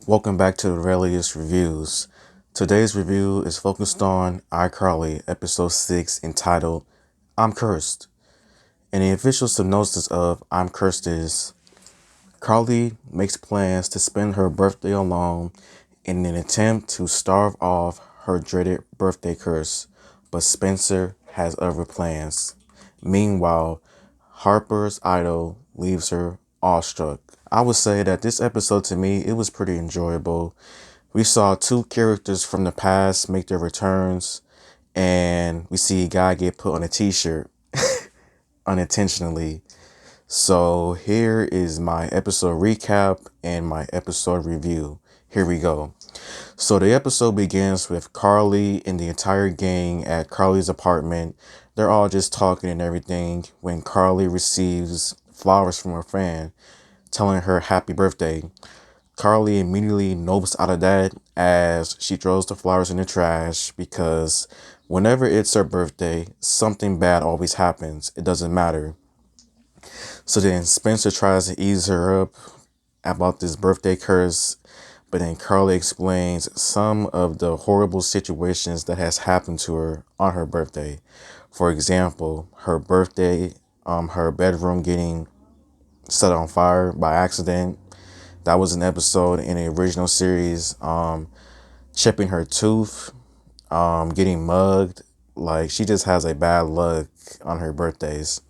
Welcome back to Aurelius Reviews. Today's review is focused on iCarly, episode 6, entitled I'm Cursed. And the official synopsis of I'm Cursed is Carly makes plans to spend her birthday alone in an attempt to starve off her dreaded birthday curse, but Spencer has other plans. Meanwhile, Harper's idol leaves her awestruck. I would say that this episode, to me, it was pretty enjoyable. We saw two characters from the past make their returns, and we see a guy get put on a t-shirt unintentionally. So here is my episode recap and my episode review. Here we go. So the episode begins with Carly and the entire gang at Carly's apartment. They're all just talking and everything when Carly receives flowers from her fan telling her happy birthday. Carly immediately nopes out of that as she throws the flowers in the trash because whenever it's her birthday, something bad always happens. It doesn't matter. So then Spencer tries to ease her up about this birthday curse, but then Carly explains some of the horrible situations that has happened to her on her birthday. For example, her bedroom getting set on fire by accident. That was an episode in the original series. Chipping her tooth, getting mugged. Like, she just has a bad luck on her birthdays.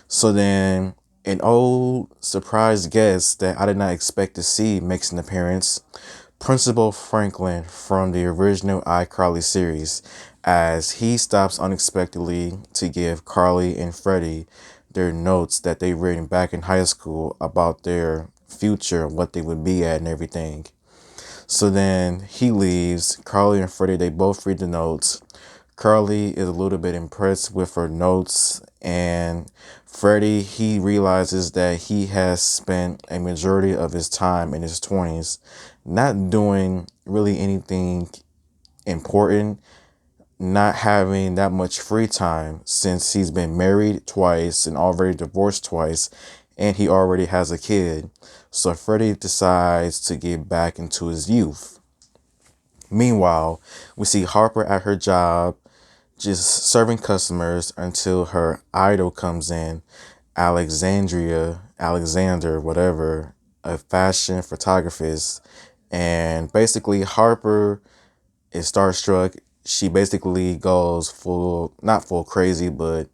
So then an old surprise guest that I did not expect to see makes an appearance. Principal Franklin from the original iCarly series, as he stops unexpectedly to give Carly and Freddie their notes that they written back in high school about their future, what they would be at and everything. So then he leaves. Carly and Freddie, they both read the notes. Carly is a little bit impressed with her notes, and Freddie, he realizes that he has spent a majority of his time in his 20s not doing really anything important, not having that much free time since he's been married twice and already divorced twice, and he already has a kid. So Freddie decides to get back into his youth. Meanwhile, we see Harper at her job just serving customers until her idol comes in, Alexander, whatever, a fashion photographist. And basically Harper is starstruck. She basically goes not full crazy, but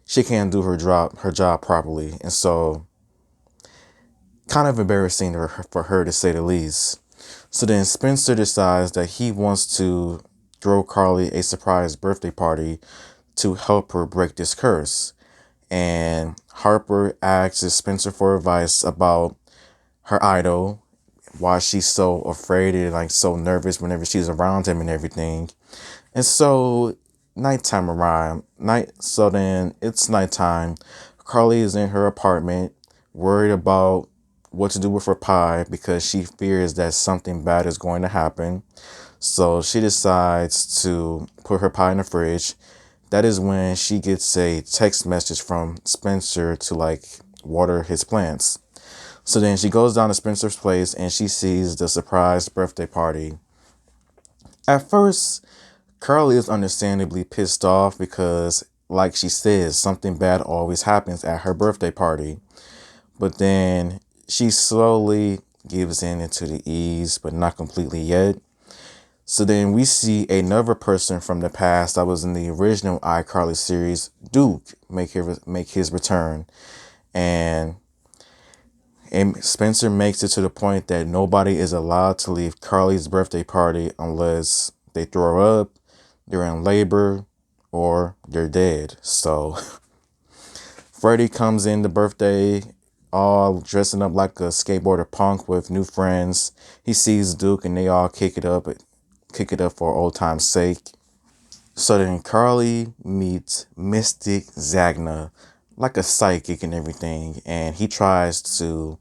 she can't do her job properly. And so kind of embarrassing for her to say the least. So then Spencer decides that he wants to throw Carly a surprise birthday party to help her break this curse. And Harper asks Spencer for advice about her idol, why she's so afraid and like so nervous whenever she's around him and everything. And so so then it's nighttime. Carly is in her apartment, worried about what to do with her pie because she fears that something bad is going to happen. So she decides to put her pie in the fridge. That is when she gets a text message from Spencer to like water his plants. So then she goes down to Spencer's place and she sees the surprise birthday party. At first, Carly is understandably pissed off because, like she says, something bad always happens at her birthday party. But then she slowly gives in into the ease, but not completely yet. So then we see another person from the past that was in the original iCarly series, Duke, make his return. And Spencer makes it to the point that nobody is allowed to leave Carly's birthday party unless they throw up, they're in labor, or they're dead. So Freddie comes in the birthday all dressing up like a skateboarder punk with new friends. He sees Duke and they all kick it up for old time's sake. So then Carly meets Mystic Zagna, like a psychic and everything, and he tries to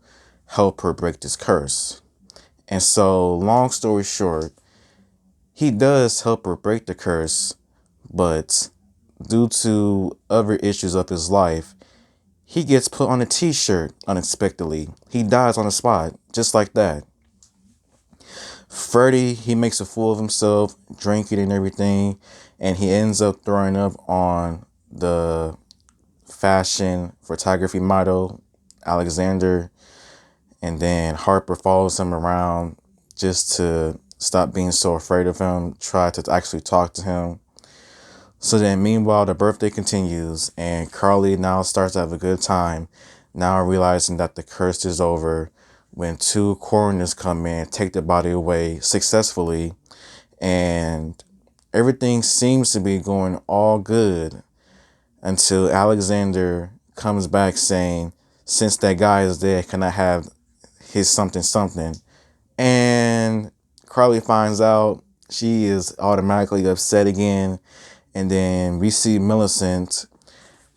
help her break this curse. And so, long story short, he does help her break the curse, but due to other issues of his life, he gets put on a t-shirt unexpectedly. He dies on the spot, just like that. Freddie, he makes a fool of himself, drinking and everything, and he ends up throwing up on the fashion photography model, Alexander, and then Harper follows him around just to stop being so afraid of him, try to actually talk to him. So then meanwhile, the birthday continues and Carly now starts to have a good time, now realizing that the curse is over when two coroners come in, take the body away successfully, and everything seems to be going all good until Alexander comes back saying, since that guy is dead, can I have his something something? And Carly finds out, she is automatically upset again. And then we see Millicent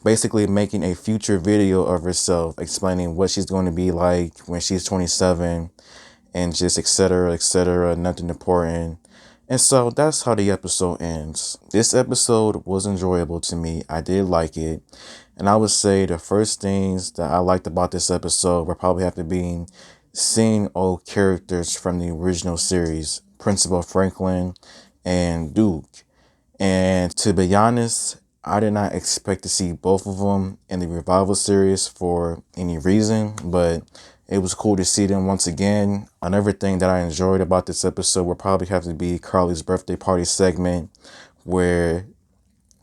basically making a future video of herself, explaining what she's going to be like when she's 27 and just etc., nothing important. And so that's how the episode ends. This episode was enjoyable to me. I did like it. And I would say the first things that I liked about this episode would probably have to be seeing old characters from the original series, Principal Franklin and Duke. And to be honest, I did not expect to see both of them in the revival series for any reason, but it was cool to see them once again. Another thing that I enjoyed about this episode would probably have to be Carly's birthday party segment, where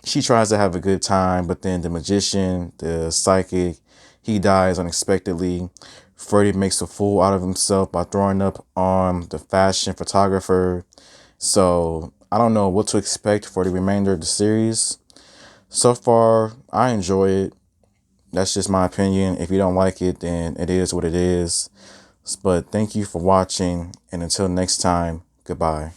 she tries to have a good time, but then the magician, the psychic, he dies unexpectedly. Freddie makes a fool out of himself by throwing up on the fashion photographer. So I don't know what to expect for the remainder of the series. So far, I enjoy it. That's just my opinion. If you don't like it, then it is what it is. But thank you for watching, and until next time, goodbye.